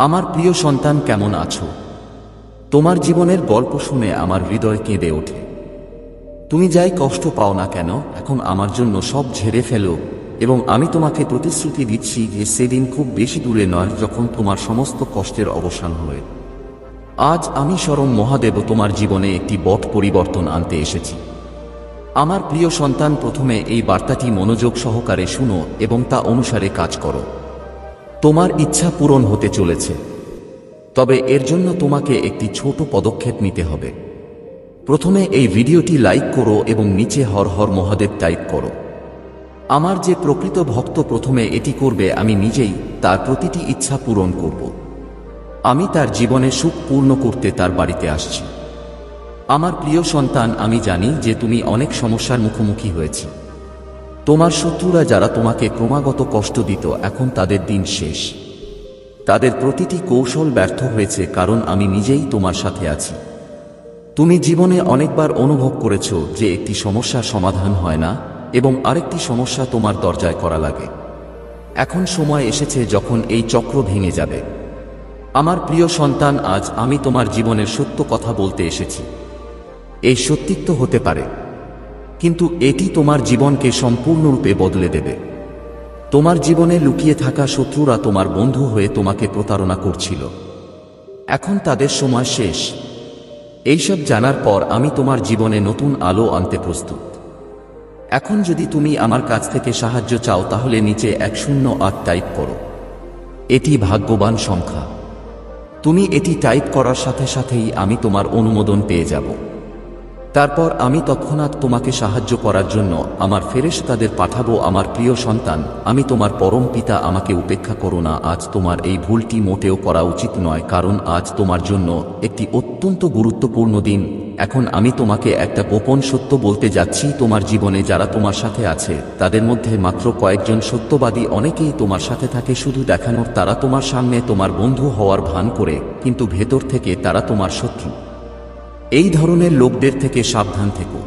আমার প্রিয় সন্তান, কেমন আছো? তোমার জীবনের গল্প শুনে আমার হৃদয় কেঁদে ওঠে। তুমি যাই কষ্ট পাও না কেন, এখন আমার জন্য সব ঝেড়ে ফেলো, এবং আমি তোমাকে প্রতিশ্রুতি দিচ্ছি যে সেদিন খুব বেশি দূরে নয় যখন তোমার সমস্ত কষ্টের অবসান হবে। আজ আমি স্বয়ং মহাদেব তোমার জীবনে একটি বড় পরিবর্তন আনতে এসেছি। আমার প্রিয় সন্তান, প্রথমে এই বার্তাটি মনোযোগ সহকারে শুনো এবং তা অনুসারে কাজ করো। তোমার ইচ্ছা পূরণ হতে চলেছে, তবে এর জন্য তোমাকে একটি ছোট পদক্ষেপ নিতে হবে। প্রথমে এই ভিডিওটি লাইক করো এবং নিচে হর হর মহাদেব টাইপ করো। আমার যে প্রকৃত ভক্ত প্রথমে এটি করবে, আমি নিজেই তার প্রতিটি ইচ্ছা পূরণ করব। আমি তার জীবনে সুখ পূর্ণ করতে তার বাড়িতে আসছি। আমার প্রিয় সন্তান, আমি জানি যে তুমি অনেক সমস্যার মুখোমুখি হয়েছি। তোমার শত্রুরা যারা তোমাকে ক্রমাগত কষ্ট দিত, এখন তাদের দিন শেষ। তাদের প্রতিটি কৌশল ব্যর্থ হয়েছে, কারণ আমি নিজেই তোমার সাথে আছি। তুমি জীবনে অনেকবার অনুভব করেছো যে একটি সমস্যার সমাধান হয় না এবং আরেকটি সমস্যা তোমার দরজায় করা লাগে। এখন সময় এসেছে যখন এই চক্র ভেঙে যাবে। আমার প্রিয় সন্তান, আজ আমি তোমার জীবনের সত্য কথা বলতে এসেছি। এই সত্যিত্ব হতে পারে, কিন্তু এটি তোমার জীবনকে সম্পূর্ণরূপে বদলে দেবে। তোমার জীবনে লুকিয়ে থাকা শত্রুরা তোমার বন্ধু হয়ে তোমাকে প্রতারণা করছিল, এখন তাদের সময় শেষ। এইসব জানার পর আমি তোমার জীবনে নতুন আলো আনতে প্রস্তুত। এখন যদি তুমি আমার কাছ থেকে সাহায্য চাও, তাহলে নিচে 108 টাইপ করো। এটি ভাগ্যবান সংখ্যা। তুমি এটি টাইপ করার সাথে সাথেই আমি তোমার অনুমোদন পেয়ে যাব। তারপর আমি তৎক্ষণাৎ তোমাকে সাহায্য করার জন্য আমার ফেরেশতাদের পাঠাবো। আমার প্রিয় সন্তান, আমি তোমার পরম পিতা, আমাকে উপেক্ষা করো না। আজ তোমার এই ভুলটি মোটেও করা উচিত নয়, কারণ আজ তোমার জন্য একটি অত্যন্ত গুরুত্বপূর্ণ দিন। এখন আমি তোমাকে একটা গোপন সত্য বলতে যাচ্ছি। তোমার জীবনে যারা তোমার সাথে আছে, তাদের মধ্যে মাত্র কয়েকজন সত্যবাদী। অনেকেই তোমার সাথে থাকে শুধু দেখানোর। তারা তোমার সামনে তোমার বন্ধু হওয়ার ভান করে, কিন্তু ভেতর থেকে তারা তোমার শত্রু। এই ধরনের লোকদের থেকে সাবধান থেকো,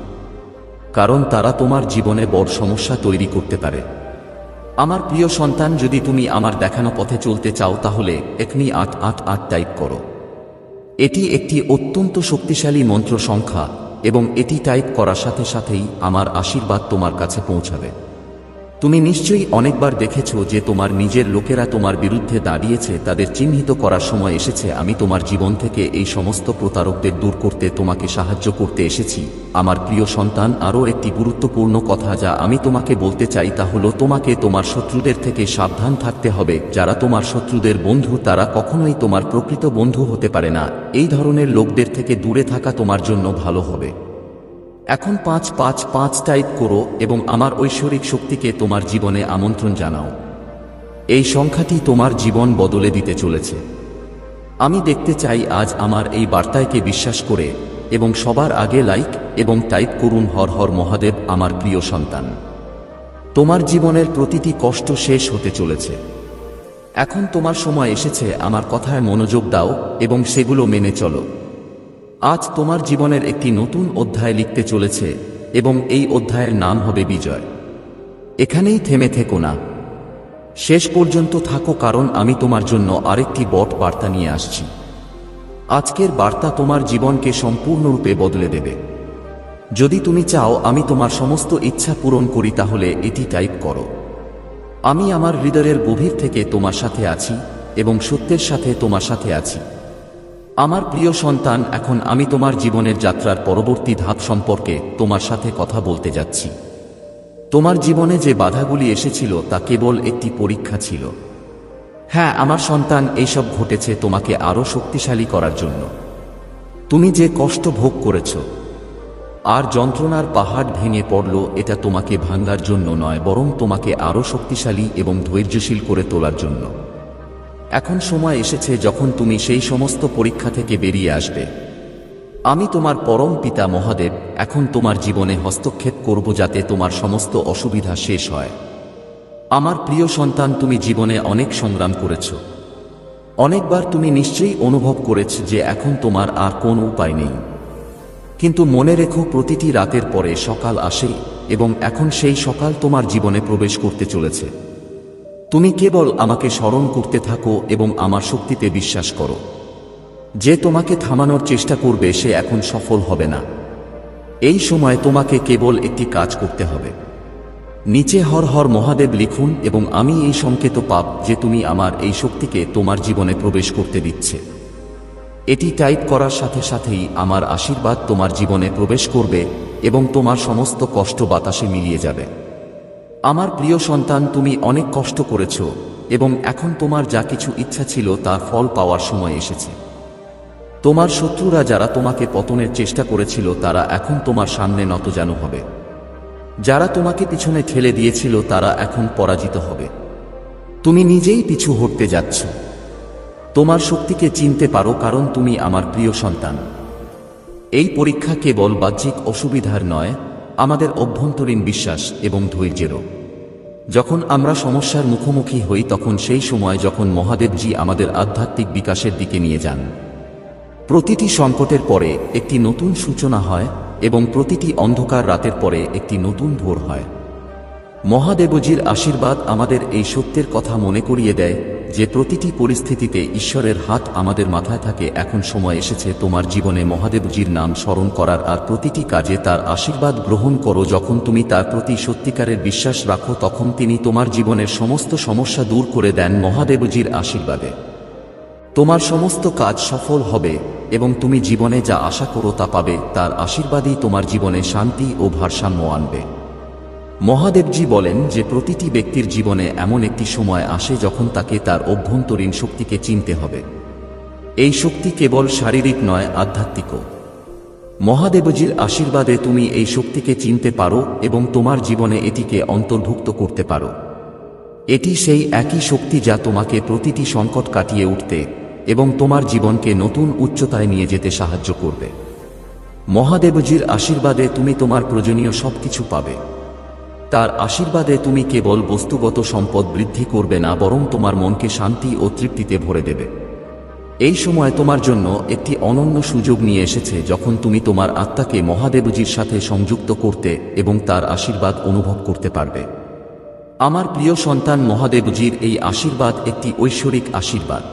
কারণ তারা তোমার জীবনে বড় সমস্যা তৈরি করতে পারে। আমার প্রিয় সন্তান, যদি তুমি আমার দেখানো পথে চলতে চাও, তাহলে এখনই 888 টাইপ করো। এটি একটি অত্যন্ত শক্তিশালী মন্ত্র সংখ্যা, এবং এটি টাইপ করার সাথে সাথেই আমার আশীর্বাদ তোমার কাছে পৌঁছাবে। তুমি নিশ্চয়ই অনেকবার দেখেছো যে তোমার নিজের লোকেরা তোমার বিরুদ্ধে দাঁড়িয়েছে। তাদের চিহ্নিত করার সময় এসেছে। আমি তোমার জীবন থেকে এই সমস্ত প্রতারকদের দূর করতে তোমাকে সাহায্য করতে এসেছি। আমার প্রিয় সন্তান, আরও একটি গুরুত্বপূর্ণ কথা যা আমি তোমাকে বলতে চাই, তা হলো তোমাকে তোমার শত্রুদের থেকে সাবধান থাকতে হবে। যারা তোমার শত্রুদের বন্ধু, তারা কখনোই তোমার প্রকৃত বন্ধু হতে পারে না। এই ধরনের লোকদের থেকে দূরে থাকা তোমার জন্য ভালো হবে। এখন 555 টাইপ করো এবং আমার ঐশ্বরিক শক্তিকে তোমার জীবনে আমন্ত্রণ জানাও। এই সংখ্যাটি তোমার জীবন বদলে দিতে চলেছে। আমি দেখতে চাই আজ আমার এই বার্তাকে বিশ্বাস করে, এবং সবার আগে লাইক এবং টাইপ করুন হর হর মহাদেব। আমার প্রিয় সন্তান, তোমার জীবনের প্রতিটি কষ্ট শেষ হতে চলেছে। এখন তোমার সময় এসেছে। আমার কথায় মনোযোগ দাও এবং সেগুলো মেনে চলো। আজ তোমার জীবনের একটি নতুন অধ্যায় লিখতে চলেছে, এবং এই অধ্যায়ের নাম হবে বিজয়। এখানেই থেমে থেকো না, শেষ পর্যন্ত থাকো, কারণ আমি তোমার জন্য আরেকটি বড় বার্তা নিয়ে আসছি। আজকের বার্তা তোমার জীবনকে সম্পূর্ণরূপে বদলে দেবে। যদি তুমি চাও আমি তোমার সমস্ত ইচ্ছা পূরণ করি, তাহলে এটি টাইপ করো। আমি আমার হৃদয়ের গভীর থেকে তোমার সাথে আছি এবং সত্যের সাথে তোমার সাথে আছি। আমার প্রিয় সন্তান, এখন আমি তোমার জীবনের যাত্রার পরবর্তী ধাপ সম্পর্কে তোমার সাথে কথা বলতে যাচ্ছি। তোমার জীবনে যে বাধাগুলি এসেছিল তা কেবল একটি পরীক্ষা ছিল। হ্যাঁ আমার সন্তান, এইসব ঘটেছে তোমাকে আরও শক্তিশালী করার জন্য। তুমি যে কষ্ট ভোগ করেছ আর যন্ত্রণার পাহাড় ভেঙে পড়ল, এটা তোমাকে ভাঙার জন্য নয়, বরং তোমাকে আরও শক্তিশালী এবং ধৈর্যশীল করে তোলার জন্য। এখন সময় এসেছে যখন তুমি সেই সমস্ত পরীক্ষা থেকে বেরিয়ে আসবে। আমি তোমার পরম পিতা মহাদেব এখন তোমার জীবনে হস্তক্ষেপ করব, যাতে তোমার সমস্ত অসুবিধা শেষ হয়। আমার প্রিয় সন্তান, তুমি জীবনে অনেক সংগ্রাম করেছ। অনেকবার তুমি নিশ্চয়ই অনুভব করেছ যে এখন তোমার আর কোনো উপায় নেই। কিন্তু মনে রেখো, প্রতিটি রাতের পরে সকাল আসে, এবং এখন সেই সকাল তোমার জীবনে প্রবেশ করতে চলেছে। তুমি কেবল আমাকে স্মরণ করতে থাকো এবং আমার শক্তিতে বিশ্বাস করো। যে তোমাকে থামানোর চেষ্টা করবে সে এখন সফল হবে না। এই সময় তোমাকে কেবল একটি কাজ করতে হবে। নিচে হর হর মহাদেব লিখুন এবং আমি এই সংকেত পাপ যে তুমি আমার এই শক্তিকে তোমার জীবনে প্রবেশ করতে দিচ্ছে। এটি টাইপ করার সাথে সাথেই আমার আশীর্বাদ তোমার জীবনে প্রবেশ করবে এবং তোমার সমস্ত কষ্ট বাতাসে মিলিয়ে যাবে। আমার প্রিয় সন্তান, তুমি অনেক কষ্ট করেছ এবং এখন তোমার যা কিছু ইচ্ছা ছিল তার ফল পাওয়ার সময় এসেছে। তোমার শত্রুরা যারা তোমাকে পতনের চেষ্টা করেছিল তারা এখন তোমার সামনে নতজানু হবে। যারা তোমাকে পিছনে ঠেলে দিয়েছিল তারা এখন পরাজিত হবে। তুমি নিজেই পিছু হটতে যাচ্ছ। তোমার শক্তিকে চিনতে পারো কারণ তুমি আমার প্রিয় সন্তান। এই পরীক্ষা কেবল বাহ্যিক অসুবিধার নয়, আমাদের অভ্যন্তরীণ বিশ্বাস এবং ধৈর্যেরও। যখন আমরা সমস্যার মুখোমুখি হই তখন সেই সময় যখন মহাদেবজি আমাদের আধ্যাত্মিক বিকাশের দিকে নিয়ে যান। প্রতিটি সংকটের পরে একটি নতুন সূচনা হয় এবং প্রতিটি অন্ধকার রাতের পরে একটি নতুন ভোর হয়। মহাদেবজির আশীর্বাদ আমাদের এই সত্যের কথা মনে করিয়ে দেয় যে প্রতিটি পরিস্থিতিতে ঈশ্বরের হাত আমাদের মাথায় থাকে। এখন সময় এসেছে তোমার জীবনে মহাদেবজির নাম স্মরণ করার আর প্রতিটি কাজে তার আশীর্বাদ গ্রহণ করো। যখন তুমি তার প্রতি সত্যিকারের বিশ্বাস রাখো তখন তিনি তোমার জীবনের সমস্ত সমস্যা দূর করে দেন মহাদেবজির আশীর্বাদে। তোমার সমস্ত কাজ সফল হবে এবং তুমি জীবনে যা আশা করো তা পাবে। তার আশীর্বাদই তোমার জীবনে শান্তি ও ভারসাম্য আনবে। মহাদেবজি বলেন যে প্রতিটি ব্যক্তির জীবনে এমন একটি সময় আসে যখন তাকে তার অভ্যন্তরীণ শক্তিকে চিনতে হবে। এই শক্তি কেবল শারীরিক নয়, আধ্যাত্মিকও। মহাদেবজির আশীর্বাদে তুমি এই শক্তিকে চিনতে পারো এবং তোমার জীবনে এটিকে অন্তর্ভুক্ত করতে পারো। এটি সেই একই শক্তি যা তোমাকে প্রতিটি সংকট কাটিয়ে উঠতে এবং তোমার জীবনকে নতুন উচ্চতায় নিয়ে যেতে সাহায্য করবে। মহাদেবজির আশীর্বাদে তুমি তোমার প্রয়োজনীয় সবকিছু পাবে। তার আশীর্বাদে তুমি কেবল বস্তুগত সম্পদ বৃদ্ধি করবে না, বরং তোমার মনকে শান্তি ও তৃপ্তিতে ভরে দেবে। এই সময় তোমার জন্য একটি অনন্য সুযোগ নিয়ে এসেছে যখন তুমি তোমার আত্মাকে মহাদেবজির সাথে সংযুক্ত করতে এবং তার আশীর্বাদ অনুভব করতে পারবে। আমার প্রিয় সন্তান, মহাদেবজির এই আশীর্বাদ একটি ঐশ্বরিক আশীর্বাদ।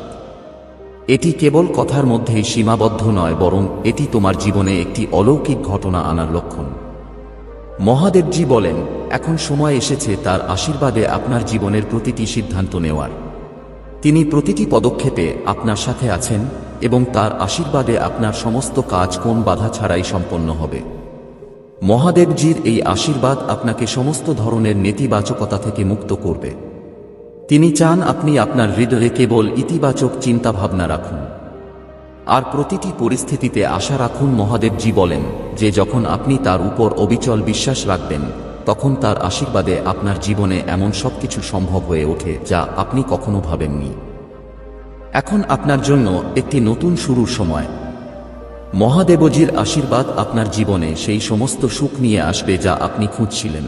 এটি কেবল কথার মধ্যেই সীমাবদ্ধ নয়, বরং এটি তোমার জীবনে একটি অলৌকিক ঘটনা আনার লক্ষণ। মহাদেবজি বলেন, এখন সময় এসেছে তার আশীর্বাদে আপনার জীবনের প্রতিটি সিদ্ধান্ত নেওয়ার। তিনি প্রতিটি পদক্ষেপে আপনার সাথে আছেন এবং তার আশীর্বাদে আপনার সমস্ত কাজ কোন বাধা ছাড়াই সম্পন্ন হবে। মহাদেবজির এই আশীর্বাদ আপনাকে সমস্ত ধরনের নেতিবাচকতা থেকে মুক্ত করবে। তিনি চান আপনি আপনার হৃদয়ে কেবল ইতিবাচক চিন্তাভাবনা রাখুন আর প্রতিটি পরিস্থিতিতে আশা রাখুন। মহাদেবজি বলেন যে যখন আপনি তার উপর অবিচল বিশ্বাস রাখবেন তখন তার আশীর্বাদে আপনার জীবনে এমন সবকিছু সম্ভব হয়ে ওঠে যা আপনি কখনো ভাবেননি। এখন আপনার জন্য একটি নতুন শুরুর সময়। মহাদেবজির আশীর্বাদ আপনার জীবনে সেই সমস্ত সুখ নিয়ে আসবে যা আপনি খুঁজছিলেন।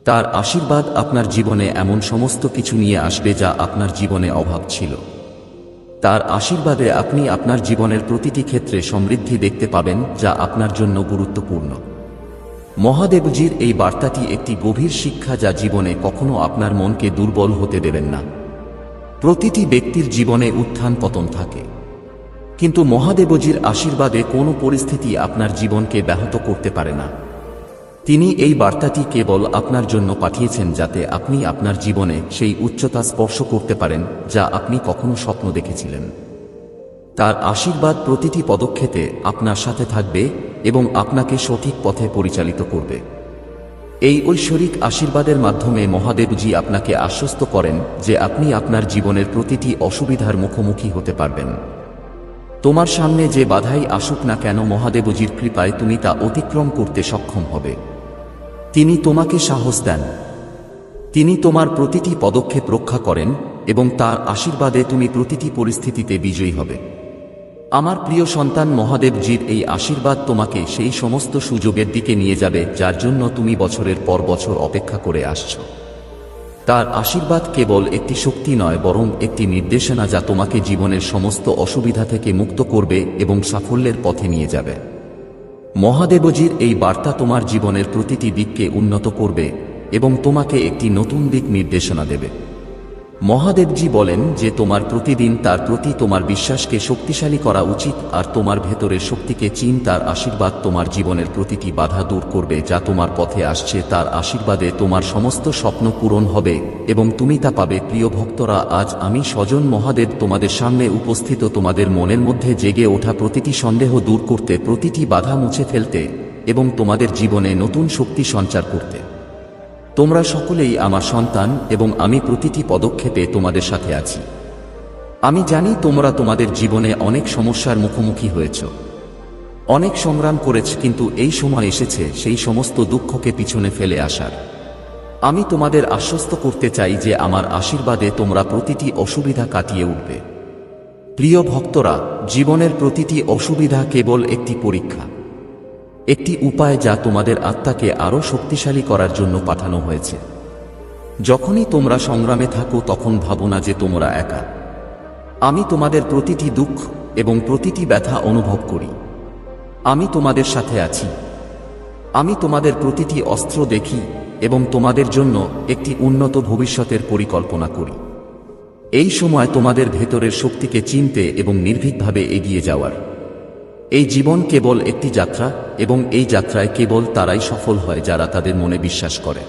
তার আশীর্বাদ আপনার জীবনে এমন সমস্ত কিছু নিয়ে আসবে যা আপনার জীবনে অভাব ছিল। তার আশীর্বাদে আপনি আপনার জীবনের প্রতিটি ক্ষেত্রে সমৃদ্ধি দেখতে পাবেন যা আপনার জন্য গুরুত্বপূর্ণ। মহাদেবজির এই বার্তাটি একটি গভীর শিক্ষা যা জীবনে কখনো আপনার মনকে দুর্বল হতে দেবেন না। প্রতিটি ব্যক্তির জীবনে উত্থান পতন থাকে, কিন্তু মহাদেবজির আশীর্বাদে কোনো পরিস্থিতি আপনার জীবনকে ব্যাহত করতে পারে না। তিনি এই বার্তাটি কেবল আপনার জন্য পাঠিয়েছেন যাতে আপনি আপনার জীবনে সেই উচ্চতা স্পর্শ করতে পারেন যা আপনি কখনো স্বপ্ন দেখেছিলেন। তার আশীর্বাদ প্রতিটি পদক্ষেপে আপনার সাথে থাকবে এবং আপনাকে সঠিক পথে পরিচালিত করবে। এই ঐশ্বরিক আশীর্বাদের মাধ্যমে মহাদেবজি আপনাকে আশ্বস্ত করেন যে আপনি আপনার জীবনের প্রতিটি অসুবিধার মুখোমুখি হতে পারবেন। তোমার সামনে যে বাধাই আসুক না কেন, মহাদেবজির কৃপায় তুমি তা অতিক্রম করতে সক্ষম হবে। তিনি তোমাকে সাহস দেন, তিনি তোমার প্রতিটি পদক্ষেপ রক্ষা করেন এবং তার আশীর্বাদে তুমি প্রতিটি পরিস্থিতিতে বিজয়ী হবে। আমার প্রিয় সন্তান, মহাদেবজির এই আশীর্বাদ তোমাকে সেই সমস্ত সুযোগের দিকে নিয়ে যাবে যার জন্য তুমি বছরের পর বছর অপেক্ষা করে আসছ। তার আশীর্বাদ কেবল একটি শক্তি নয়, বরং একটি নির্দেশনা যা তোমাকে জীবনের সমস্ত অসুবিধা থেকে মুক্ত করবে এবং সাফল্যের পথে নিয়ে যাবে। মহাদেবজির এই বার্তা তোমার জীবনের প্রতিটি দিককে উন্নত করবে এবং তোমাকে একটি নতুন দিক নির্দেশনা দেবে। মহাদেবজি বলেন যে তোমার প্রতিদিন তার প্রতি তোমার বিশ্বাসকে শক্তিশালী করা উচিত, আর তোমার ভেতরের শক্তিকে চিন। তার আশীর্বাদ তোমার জীবনের প্রতিটি বাধা দূর করবে যা তোমার পথে আসছে। তার আশীর্বাদে তোমার সমস্ত স্বপ্ন পূরণ হবে এবং তুমি তা পাবে। প্রিয় ভক্তরা, আজ আমি স্বজন মহাদেব তোমাদের সামনে উপস্থিত, তোমাদের মনের মধ্যে জেগে ওঠা প্রতিটি সন্দেহ দূর করতে, প্রতিটি বাধা মুছে ফেলতে এবং তোমাদের জীবনে নতুন শক্তি সঞ্চার করতে। তোমরা সকলেই আমার সন্তান এবং আমি প্রতিটি পদক্ষেপে তোমাদের সাথে আছি। আমি জানি তোমরা তোমাদের জীবনে অনেক সমস্যার মুখোমুখি হয়েছ, অনেক সংগ্রাম করেছ, কিন্তু এই সময় এসেছে সেই সমস্ত দুঃখকে পিছনে ফেলে আসার। আমি তোমাদের আশ্বস্ত করতে চাই যে আমার আশীর্বাদে তোমরা প্রতিটি অসুবিধা কাটিয়ে উঠবে। প্রিয় ভক্তরা, জীবনের প্রতিটি অসুবিধা কেবল একটি পরীক্ষা, একটি উপায় যা তোমাদের আত্মাকে আরও শক্তিশালী করার জন্য পাঠানো হয়েছে। যখনই তোমরা সংগ্রামে থাকো তখন ভাবো না যে তোমরা একা। আমি তোমাদের প্রতিটি দুঃখ এবং প্রতিটি ব্যথা অনুভব করি। আমি তোমাদের সাথে আছি। আমি তোমাদের প্রতিটি অস্ত্র দেখি এবং তোমাদের জন্য একটি উন্নত ভবিষ্যতের পরিকল্পনা করি। এই সময় তোমাদের ভেতরের শক্তিকে চিনতে এবং নির্ভীকভাবে এগিয়ে যাওয়ার। এই জীবন কেবল একটি যাত্রা এবং এই যাত্রায় কেবল তারাই সফল হয় যারা তাদের মনে বিশ্বাস করে।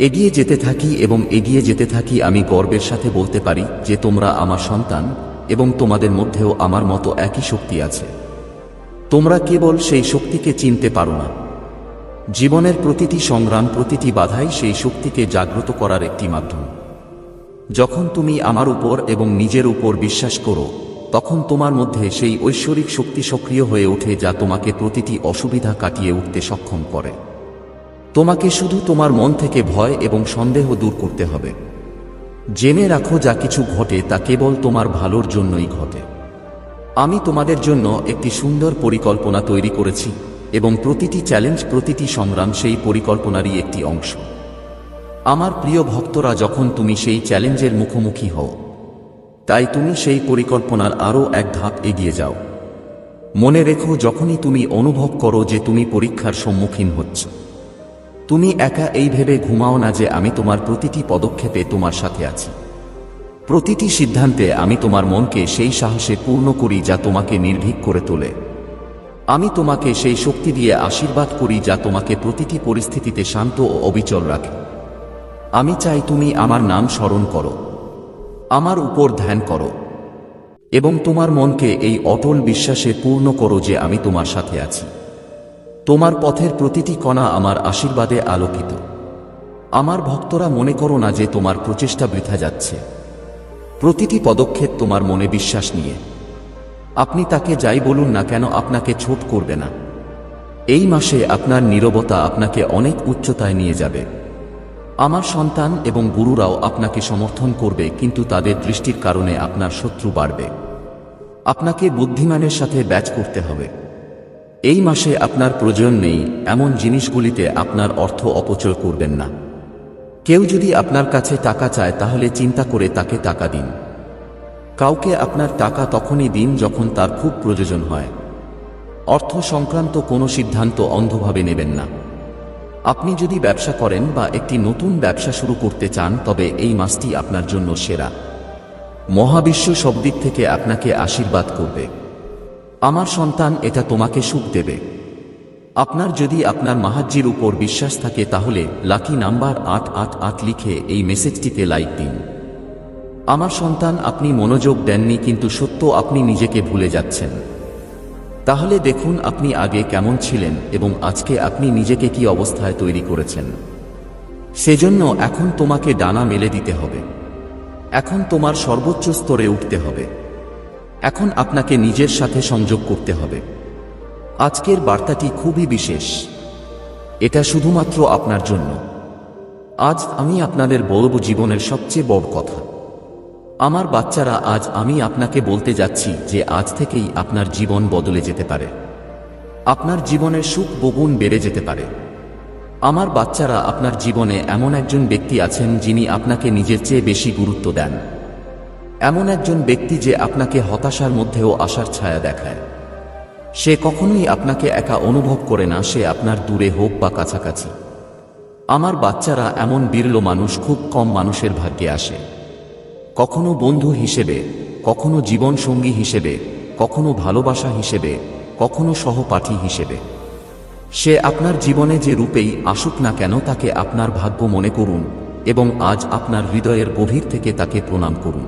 এগিয়ে যেতে থাকি এবং এগিয়ে যেতে থাকি। আমি গর্বের সাথে বলতে পারি যে তোমরা আমার সন্তান এবং তোমাদের মধ্যেও আমার মতো একই শক্তি আছে। তোমরা কেবল সেই শক্তিকে চিনতে পারো না। জীবনের প্রতিটি সংগ্রাম, প্রতিটি বাধাই সেই শক্তিকে জাগ্রত করার একটি মাধ্যম। যখন তুমি আমার উপর এবং নিজের উপর বিশ্বাস করো তখন তোমার মধ্যে সেই ঐশ্বরিক শক্তি সক্রিয় হয়ে ওঠে যা তোমাকে প্রতিটি অসুবিধা কাটিয়ে উঠতে সক্ষম করে। তোমাকে শুধু তোমার মন থেকে ভয় এবং সন্দেহ দূর করতে হবে। জেনে রাখো, যা কিছু ঘটে তা কেবল তোমার ভালোর জন্যই ঘটে। আমি তোমাদের জন্য একটি সুন্দর পরিকল্পনা তৈরি করেছি এবং প্রতিটি চ্যালেঞ্জ, প্রতিটি সংগ্রাম সেই পরিকল্পনারই একটি অংশ। আমার প্রিয় ভক্তরা, যখন তুমি সেই চ্যালেঞ্জের মুখোমুখি হও তাই তুমি সেই পরিকল্পনার আরও এক ধাপ এগিয়ে যাও। মনে রেখো, যখনই তুমি অনুভব করো যে তুমি পরীক্ষার সম্মুখীন হচ্ছ, তুমি একা এই ভেবে ঘুমাও না যে আমি তোমার প্রতিটি পদক্ষেপে তোমার সাথে আছি। প্রতিটি সিদ্ধান্তে আমি তোমার মনকে সেই সাহসে পূর্ণ করি যা তোমাকে নির্ভীক করে তোলে। আমি তোমাকে সেই শক্তি দিয়ে আশীর্বাদ করি যা তোমাকে প্রতিটি পরিস্থিতিতে শান্ত ও অবিচল রাখে। আমি চাই তুমি আমার নাম স্মরণ করো, আমার উপর ধ্যান করো এবং তোমার মনকে এই অটল বিশ্বাসে পূর্ণ করো যে আমি তোমার সাথে আছি। তোমার পথের প্রতিটি কণা আমার আশীর্বাদে আলোকিত। আমার ভক্তরা, মনে করো না যে তোমার প্রচেষ্টা বৃথা যাচ্ছে। প্রতিটি পদক্ষেপ তোমার মনে বিশ্বাস নিয়ে। আপনি তাকে যাই বলুন না কেন, আপনাকে ছোট করবে না। এই মাসে আপনার নীরবতা আপনাকে অনেক উচ্চতায় নিয়ে যাবে। আমার সন্তান এবং গুরুরাও আপনাকে সমর্থন করবে, কিন্তু তাদের দৃষ্টির কারণে আপনার শত্রু বাড়বে। আপনাকে বুদ্ধিমানের সাথে ব্যাচ করতে হবে। এই মাসে আপনার প্রয়োজন নেই এমন জিনিসগুলিতে আপনার অর্থ অপচয় করবেন না। কেউ যদি আপনার কাছে টাকা চায় তাহলে চিন্তা করে তাকে টাকা দিন। কাউকে আপনার টাকা তখনই দিন যখন তার খুব প্রয়োজন হয়। অর্থ সংক্রান্ত কোনো সিদ্ধান্ত অন্ধভাবে নেবেন না। আপনি যদি ব্যবসা করেন বা একটি নতুন ব্যবসা শুরু করতে চান তবে এই মাসটি আপনার জন্য সেরা। মহাবিশ্ব সব দিক থেকে আপনাকে আশীর্বাদ করবে। আমার সন্তান, এটা তোমাকে সুখ দেবে। আপনার যদি আপনার মাহাজ্জির উপর বিশ্বাস থাকে তাহলে লাকি নাম্বার 888 লিখে এই মেসেজটিতে লাইক দিন। আমার সন্তান, আপনি মনোযোগ দেননি, কিন্তু সত্য আপনি নিজেকে ভুলে যাচ্ছেন। তাহলে দেখুন আপনি আগে কেমন ছিলেন এবং আজকে আপনি নিজেকে কি অবস্থায় তৈরি করেছেন। সেজন্য এখন তোমাকে ডানা মেলে দিতে হবে। এখন তোমার সর্বোচ্চ স্তরে উঠতে হবে। এখন আপনাকে নিজের সাথে সংযোগ করতে হবে। আজকের বার্তাটি খুবই বিশেষ। এটা শুধুমাত্র আপনার জন্য। আজ আমি আপনাদের বলবো জীবনের সবচেয়ে বড় কথা। আমার বাচ্চারা, আজ আমি আপনাকে বলতে যাচ্ছি যে আজ থেকেই আপনার জীবন বদলে যেতে পারে। আপনার জীবনের সুখ বহুগুণ বেড়ে যেতে পারে। আমার বাচ্চারা, আপনার জীবনে এমন একজন ব্যক্তি আছেন যিনি আপনাকে নিজের চেয়ে বেশি গুরুত্ব দেন। এমন একজন ব্যক্তি যে আপনাকে হতাশার মধ্যেও আশার ছায়া দেখায়। সে কখনোই আপনাকে একা অনুভব করে না, সে আপনার দূরে হোক বা কাছাকাছি। আমার বাচ্চারা, এমন বিরল মানুষ খুব কম মানুষের ভাগ্যে আসে। কখনো বন্ধু হিসেবে, কখনো জীবনসঙ্গী হিসেবে, কখনো ভালোবাসা হিসেবে, কখনো সহপাঠী হিসেবে। সে আপনার জীবনে যে রূপেই আসুক না কেন তাকে আপনার ভাগ্য মনে করুন এবং আজ আপনার হৃদয়ের গভীর থেকে তাকে প্রণাম করুন।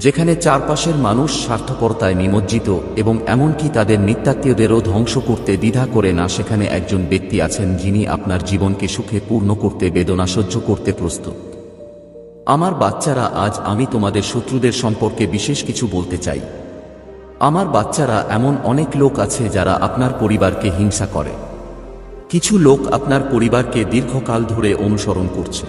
যেখানে চারপাশের মানুষ স্বার্থপরতায় নিমজ্জিত এবং এমনকি তাদের নিত্যাত্মীয়দেরও ধ্বংস করতে দ্বিধা করে না, সেখানে একজন ব্যক্তি আছেন যিনি আপনার জীবনকে সুখে পূর্ণ করতে বেদনা সহ্য করতে প্রস্তুত। আমার বাচ্চারা, আজ আমি তোমাদের শত্রুদের সম্পর্কে বিশেষ কিছু বলতে চাই। আমার বাচ্চারা, এমন অনেক লোক আছে যারা আপনার পরিবারকে হিংসা করে। কিছু লোক আপনার পরিবারকে দীর্ঘকাল ধরে অনুসরণ করছে,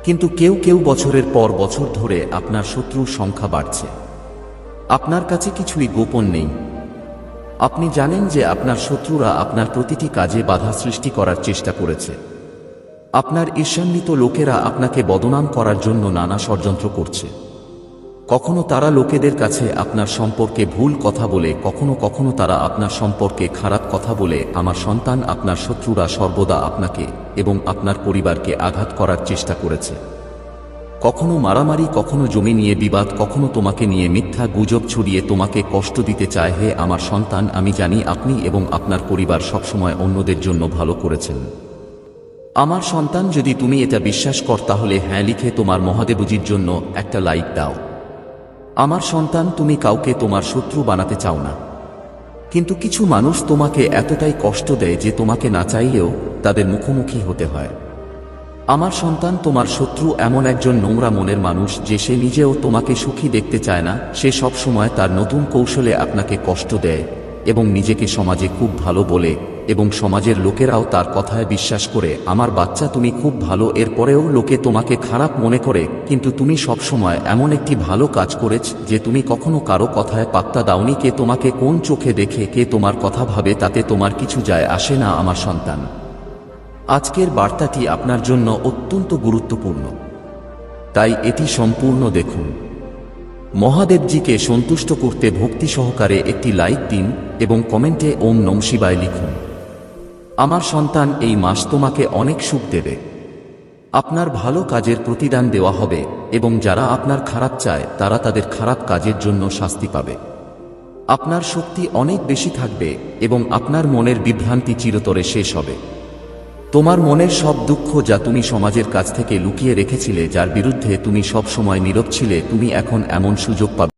কিন্তু কেউ কেউ বছরের পর বছর ধরে আপনার শত্রুর সংখ্যা বাড়ছে। আপনার কাছে কিছুই গোপন নেই। আপনি জানেন যে আপনার শত্রুরা আপনার প্রতিটি কাজে বাধা সৃষ্টি করার চেষ্টা করেছে। আপনার ঈর্ষান্বিত লোকেরা আপনাকে বদনাম করার জন্য নানা ষড়যন্ত্র করছে। কখনো তারা লোকেদের কাছে আপনার সম্পর্কে ভুল কথা বলে, কখনো কখনো তারা আপনার সম্পর্কে খারাপ কথা বলে। আমার সন্তান, আপনার শত্রুরা সর্বদা আপনাকে এবং আপনার পরিবারকে আঘাত করার চেষ্টা করেছে। কখনো মারামারি, কখনো জমি নিয়ে বিবাদ, কখনো তোমাকে নিয়ে মিথ্যা গুজব ছড়িয়ে তোমাকে কষ্ট দিতে চায়। হে আমার সন্তান, আমি জানি আপনি এবং আপনার পরিবার সবসময় অন্যদের জন্য ভালো করেছেন। আমার সন্তান, যদি তুমি এটা বিশ্বাস কর তাহলে হ্যাঁ লিখে তোমার মহাদেবজির জন্য একটা লাইক দাও। আমার সন্তান, তুমি কাউকে তোমার শত্রু বানাতে চাও না, কিন্তু কিছু মানুষ তোমাকে এতটাই কষ্ট দেয় যে তোমাকে না চাইলেও তাদের মুখোমুখি হতে হয়। আমার সন্তান, তোমার শত্রু এমন একজন নোংরা মনের মানুষ যে সে নিজেও তোমাকে সুখী দেখতে চায় না। সে সব সময় তার নতুন কৌশলে আপনাকে কষ্ট দেয় এবং নিজেকে সমাজে খুব ভালো বলে এবং সমাজের লোকেরাও তার কথায় বিশ্বাস করে। আমার বাচ্চা, তুমি খুব ভালো, এরপরেও লোকে তোমাকে খারাপ মনে করে, কিন্তু তুমি সব সময় এমন একটি ভালো কাজ করেছ যে তুমি কখনো কারো কথায় পাত্তা দাওনি। কে তোমাকে কোন চোখে দেখে, কে তোমার কথা ভাবে, তাতে তোমার কিছু যায় আসে না। আমার সন্তান, আজকের বার্তাটি আপনার জন্য অত্যন্ত গুরুত্বপূর্ণ, তাই এটি সম্পূর্ণ দেখুন। মহাদেবজিকে সন্তুষ্ট করতে ভক্তি সহকারে একটি লাইক দিন এবং কমেন্টে ওম নমঃ শিবায় লিখুন। আমার সন্তান, এই মাস তোমাকে অনেক সুখ দেবে। আপনার ভালো কাজের প্রতিদান দেওয়া হবে এবং যারা আপনার খারাপ চায় তারা তাদের খারাপ কাজের জন্য শাস্তি পাবে। আপনার শক্তি অনেক বেশি থাকবে এবং আপনার মনের বিভ্রান্তি চিরতরে শেষ হবে। তোমার মনের সব দুঃখ যা তুমি সমাজের কাছ থেকে লুকিয়ে রেখেছিলে, যার বিরুদ্ধে তুমি সব সময় নীরব ছিলে, তুমি এখন এমন সুযোগ পাবে